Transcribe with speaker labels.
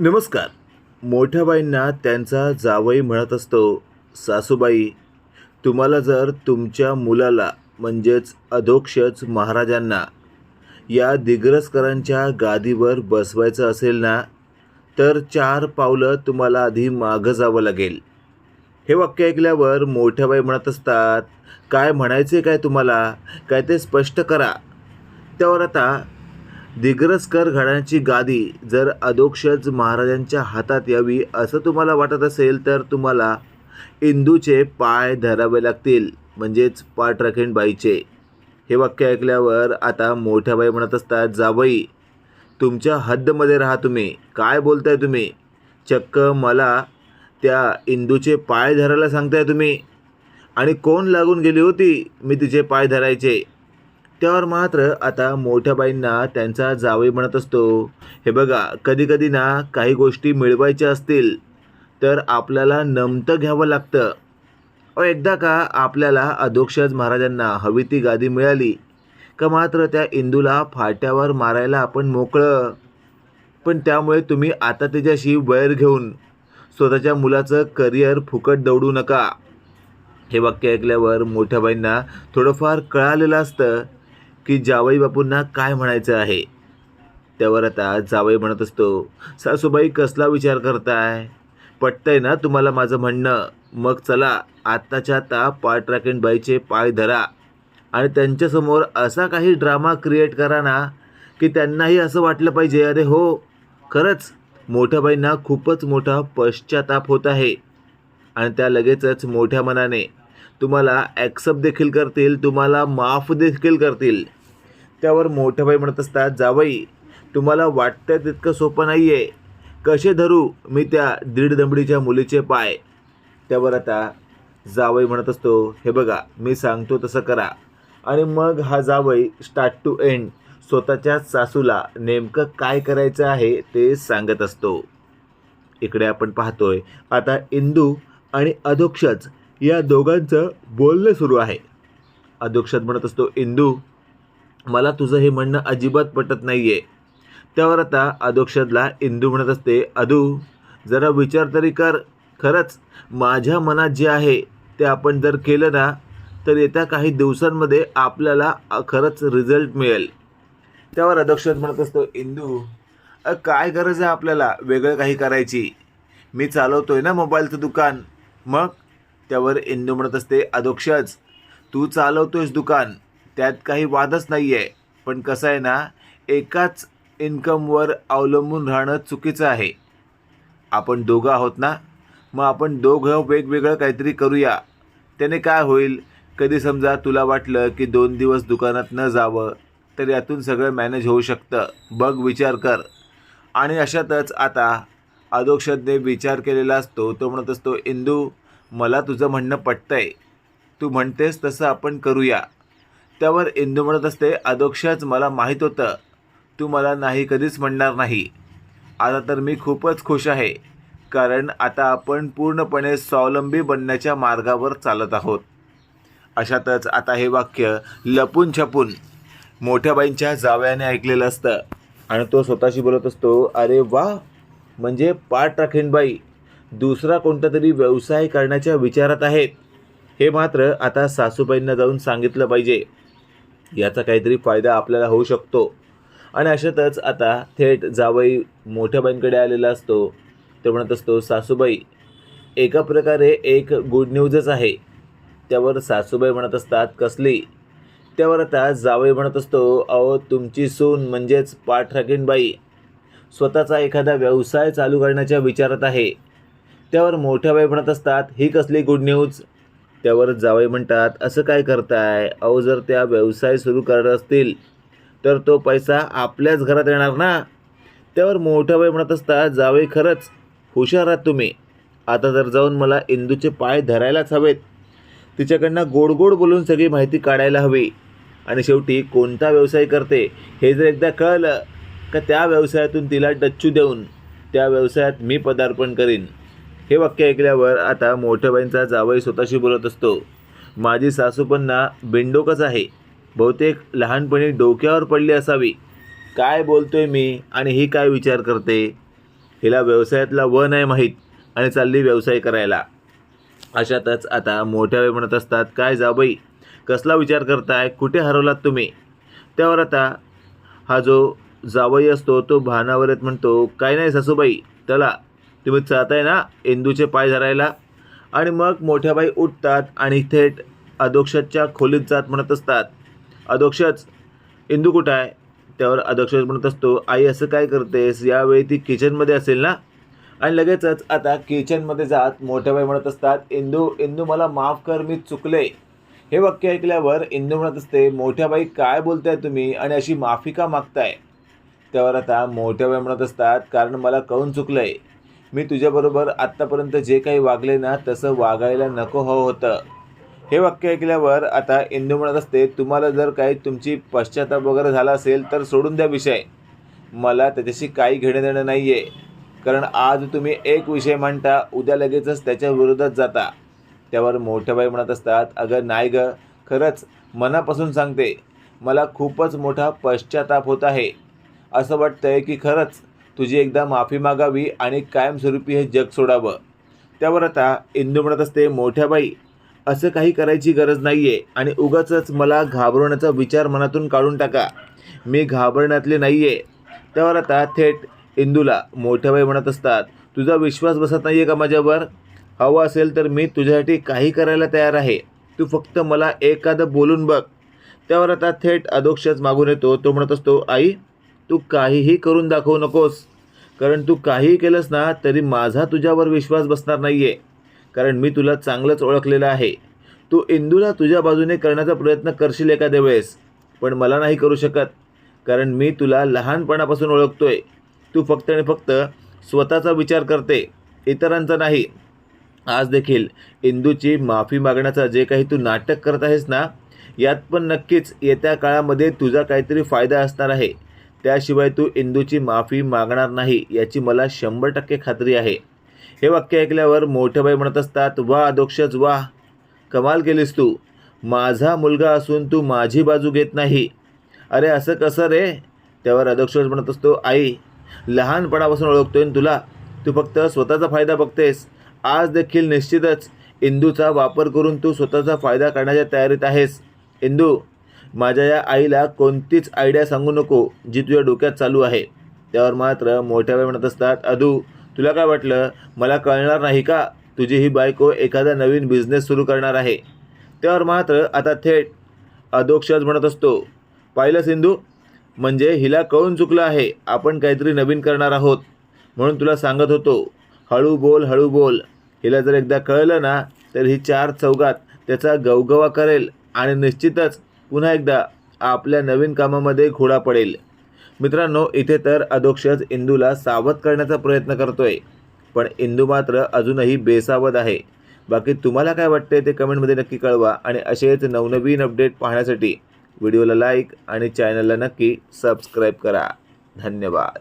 Speaker 1: नमस्कार. मोठ्या बाईंना त्यांचा जावई म्हणत असतो, सासूबाई, तुम्हाला जर तुमच्या मुलाला म्हणजेच अधोक्षज महाराजांना या दिग्रसकरांच्या गादीवर बसवायचं असेल ना, तर 4 पावलं तुम्हाला आधी मागं जावं लागेल. हे वाक्य ऐकल्यावर मोठ्या बाई म्हणत असतात, काय म्हणायचे काय तुम्हाला? काय ते स्पष्ट करा. त्यावर आता दिग्रसकर घराण्याची गादी जर अधोक्षज महाराजांच्या हातात यावी असं तुम्हाला वाटत असेल तर तुम्हाला इंदूचे पाय धरावे लागतील, म्हणजेच पाठराखीण बाईचे. हे वाक्य ऐकल्यावर आता मोठ्या बाई म्हणत असतात, जावई, तुमच्या हद्दमध्ये राहा. तुम्ही काय बोलताय? तुम्ही चक्क मला त्या इंदूचे पाय धरायला सांगताय तुम्ही? आणि कोण लागून गेली होती मी तिचे पाय धरायचे? त्यावर मात्र आता मोठ्या बाईंना त्यांचा जावई म्हणत असतो, हे बघा, कधीकधी ना काही गोष्टी मिळवायच्या असतील तर आपल्याला नमतं घ्यावं लागतं. एकदा का आपल्याला अधोक्षज महाराजांना हवी ती गादी मिळाली का मात्र त्या इंदूला फाट्यावर मारायला आपण मोकळं. पण त्यामुळे तुम्ही आता त्याच्याशी वैर घेऊन स्वतःच्या मुलाचं करिअर फुकट दौडू नका. हे वाक्य ऐकल्यावर मोठ्या बाईंना थोडंफार कळालेलं असतं की जावई बापूंना काय म्हणायचं आहे. त्यावर आता जावई म्हणत असतो, सासूबाई, कसला विचार करताय? पटतंय ना तुम्हाला माझं म्हणणं? मग चला, आत्ताच्या आत्ता पाठराखीण बाईचे पाय धरा आणि त्यांच्यासमोर असा काही ड्रामा क्रिएट करा ना की त्यांनाही असं वाटलं पाहिजे, अरे हो, खरंच मोठ्या बाईंना खूपच मोठा पश्चाताप होत आहे. आणि त्या लगेचच मोठ्या मनाने तुम्हाला ॲक्सेप्ट देखील करतील, तुम्हाला माफ देखील करतील. त्यावर मोठ्याबाई म्हणत असतात, जावई, तुम्हाला वाटतं तितकं सोपं नाही आहे. कसे धरू मी त्या दीड दमडीच्या मुलीचे पाय? त्यावर आता जावई म्हणत असतो, हे बघा, मी सांगतो तसं करा. आणि मग हा जावई स्टार्ट टू एंड स्वतःच्या सासूला नेमकं काय करायचं आहे ते सांगत असतो. इकडे आपण पाहतोय आता इंदू आणि अधोक्षज या दोघांचं बोलणं सुरू आहे. अधोक्षज म्हणत असतो, इंदू, मला तुझं हे म्हणणं अजिबात पटत नाही आहे. त्यावर आता अधोक्षजला इंदू म्हणत असते, अधू, जरा विचार तरी कर. खरंच माझ्या मनात जे आहे ते आपण जर केलं ना तर येत्या काही दिवसांमध्ये आपल्याला खरंच रिझल्ट मिळेल. त्यावर अधोक्षज म्हणत असतो, इंदू, काय गरज आहे आपल्याला वेगळं काही करायची? मी चालवतोय ना मोबाईलचं दुकान. मग? त्यावर इंदू म्हणत असते, अधोक्षज, तू चालवतोयस दुकान, त्यात काही वादच नाही आहे. पण कसं आहे ना, एकाच इन्कमवर अवलंबून राहणं चुकीचं आहे. आपण दोघं आहोत ना, मग आपण दोघं वेगवेगळं काहीतरी करूया. त्याने काय होईल, कधी समजा तुला वाटलं की 2 दिवस दुकानात न जावं तर यातून सगळं मॅनेज होऊ शकतं. बघ, विचार कर. आणि अशातच आता अधोक्षजने विचार केलेला असतो. तो म्हणत असतो, इंदू, मला तुझं म्हणणं पटतंय, तू म्हणतेस तसं आपण करूया. त्यावर इंदू म्हणत असते, अधोक्षज, मला माहीत होतं तू मला नाही कधीच म्हणणार नाही. आता तर मी खूपच खुश आहे, कारण आता आपण पूर्णपणे स्वावलंबी बनण्याच्या मार्गावर चालत आहोत. अशातच आता हे वाक्य लपून छपून मोठ्या बाईंच्या जावयाने ऐकलेलं असतं आणि तो स्वतःशी बोलत असतो, अरे वा, म्हणजे पाठराखीण बाई दुसरा कोणता तरी व्यवसाय करण्याच्या विचारात आहेत. हे मात्र आता सासूबाईंना जाऊन सांगितलं पाहिजे, याचा काहीतरी फायदा आपल्याला होऊ शकतो. आणि अशातच आता थेट जावई मोठ्या बाईंकडे आलेला असतो. तो म्हणत असतो, सासूबाई, एका प्रकारे एक गुड न्यूजच आहे. त्यावर सासूबाई म्हणत असतात, कसली? त्यावर आता जावई म्हणत असतो, अहो, तुमची सून म्हणजेच पाठराखीण बाई स्वतःचा एखादा व्यवसाय चालू करण्याच्या विचारात आहे. त्यावर मोठ्या बाई म्हणत असतात, ही कसली गुड न्यूज? त्यावर जावई म्हणतात, असं काय करताय? अहो, जर त्या व्यवसाय सुरू करत असतील तर तो पैसा आपल्याच घरात येणार ना. त्यावर मोठ्या बाई म्हणत असतात, जावई, खरंच हुशार आहात तुम्ही. आता जर जाऊन मला इंदूचे पाय धरायलाच हवेत, तिच्याकडनं गोड गोड बोलून सगळी माहिती काढायला हवी. आणि शेवटी कोणता व्यवसाय करते हे जर एकदा कळलं का त्या व्यवसायातून तिला डच्चू देऊन त्या व्यवसायात मी पदार्पण करीन. हे वाक्य ऐकल्यावर आता मोठ्या बाईंचा जावई स्वतःशी बोलत असतो, माझी सासू पण ना बिंडोकच आहे, बहुतेक लहानपणी डोक्यावर पडली असावी. काय बोलतोय मी आणि ही काय विचार करते? हिला व्यवसायातला व नाही माहीत आणि चालली व्यवसाय करायला. अशातच आता मोठ्या बाई म्हणत असतात, काय जावई कसला विचार करताय, कुठे हरवलात तुम्ही. त्यावर आता हा जो जावई असतो तो भानावर येत म्हणतो, काय नाही सासूबाई, चला तुम्ही चाहताय ना इंदूचे पाय धरायला. आणि मग मोठ्याबाई उठतात आणि थेट अधोक्षजच्या खोलीत जात म्हणत असतात, अधोक्षज इंदू कुठं आहे. त्यावर अधोक्षज म्हणत असतो, आई असं काय करतेस, यावेळी ती किचनमध्ये असेल ना. आणि लगेचच आता किचनमध्ये जात मोठ्याबाई म्हणत असतात, इंदू इंदू मला माफ कर, मी चुकले. हे वाक्य ऐकल्यावर इंदू म्हणत असते, मोठ्याबाई काय बोलताय तुम्ही आणि अशी माफी का मागताय. त्यावर आता मोठ्याबाई म्हणत असतात, कारण मला कळून चुकलंय, मी तुझ्याबरोबर आत्तापर्यंत जे काही वागले ना तसं वागायला नको हवं होतं. हे वाक्य ऐकल्यावर आता इंदू म्हणत असते, तुम्हाला जर काही तुमची पश्चाताप वगैरे झाला असेल तर सोडून द्या विषय, मला त्याच्याशी काही घेणं देणं नाही आहे. कारण आज तुम्ही एक विषय मांडता, उद्या लगेचच त्याच्या विरोधात जाता. त्यावर मोठ्याबाई म्हणत असतात, अगं नाही गं, खरंच मनापासून सांगते, मला खूपच मोठा पश्चाताप होत आहे. असं वाटतंय की खरंच तुझी एकदा माफी मागावी आणि कायमस्वरूपी हे जग सोडावं. त्यावर आता इंदू म्हणत असते, मोठ्याबाई असं काही करायची गरज नाही आहे आणि उगाचच मला घाबरवण्याचा विचार मनातून काढून टाका, मी घाबरण्यातले नाही आहे. त्यावर आता थेट इंदूला मोठ्याबाई म्हणत असतात, तुझा विश्वास बसत नाही आहे का माझ्यावर, हवं असेल तर मी तुझ्यासाठी काही करायला तयार आहे, तू फक्त मला एखादं बोलून बघ. त्यावर आता थेट अधोक्षज मागून येतो. तो म्हणत असतो, आई तू काहीही करून दाखवू नकोस, कारण तू काहीही केलंस ना तरी माझा तुझ्यावर विश्वास बसणार नाही आहे. कारण मी तुला चांगलंच ओळखलेलं आहे. तू इंदूला तुझ्या बाजूने करण्याचा प्रयत्न करशील एखाद्या वेळेस, पण मला नाही करू शकत, कारण मी तुला लहानपणापासून ओळखतोय. तू फक्त आणि फक्त स्वतःचा विचार करते, इतरांचा नाही. आज देखील इंदूची माफी मागण्याचा जे काही तू नाटक करत आहेस ना, यात पण नक्कीच येत्या काळामध्ये तुझा काहीतरी फायदा असणार आहे. त्याशिवाय तू इंदूची माफी मागणार नाही याची मला 100% खात्री आहे. हे वाक्य ऐकल्यावर मोठ्याबाई म्हणत असतात, वा अधोक्षज वा, कमाल केलीस तू, माझा मुलगा असून तू माझी बाजू घेत नाही. अरे असं कसं रे. त्यावर अधोक्षज म्हणत असतो, आई लहानपणापासून ओळखतोय तुला, तू फक्त स्वतःचा फायदा बघतेस. आज देखील निश्चितच इंदूचा वापर करून तू स्वतःचा फायदा काढण्याच्या तयारीत आहेस. इंदू माझ्या या आईला कोणतीच आयडिया सांगू नको जी तुझ्या डोक्यात चालू आहे. त्यावर मात्र मोठ्याबाई म्हणत असतात, अधू तुला काय वाटलं मला कळणार नाही का, तुझी ही बायको एखादा नवीन बिझनेस सुरू करणार आहे. त्यावर मात्र आता थेट अधोक्षज म्हणत असतो, पाहिलं सिंधू, म्हणजे हिला कळून चुकलं आहे, आपण काहीतरी नवीन करणार आहोत, म्हणून तुला सांगत होतो, हळू बोल हळू बोल. हिला जर एकदा कळलं ना तर ही 4 चौघात त्याचा गवगवा करेल आणि निश्चितच पुन्हा एकदा आपल्या नवीन कामामध्ये घोडा पडेल. मित्रांनो, इथे तर अधोक्षज इंदूला सावध करण्याचा प्रयत्न करतोय, पण इंदू मात्र अजूनही बेसावध आहे. बाकी तुम्हाला काय वाटते ते कमेंटमध्ये नक्की कळवा आणि असेच नवनवीन अपडेट पाहण्यासाठी व्हिडिओला लाईक आणि चॅनलला नक्की सबस्क्राईब करा. धन्यवाद.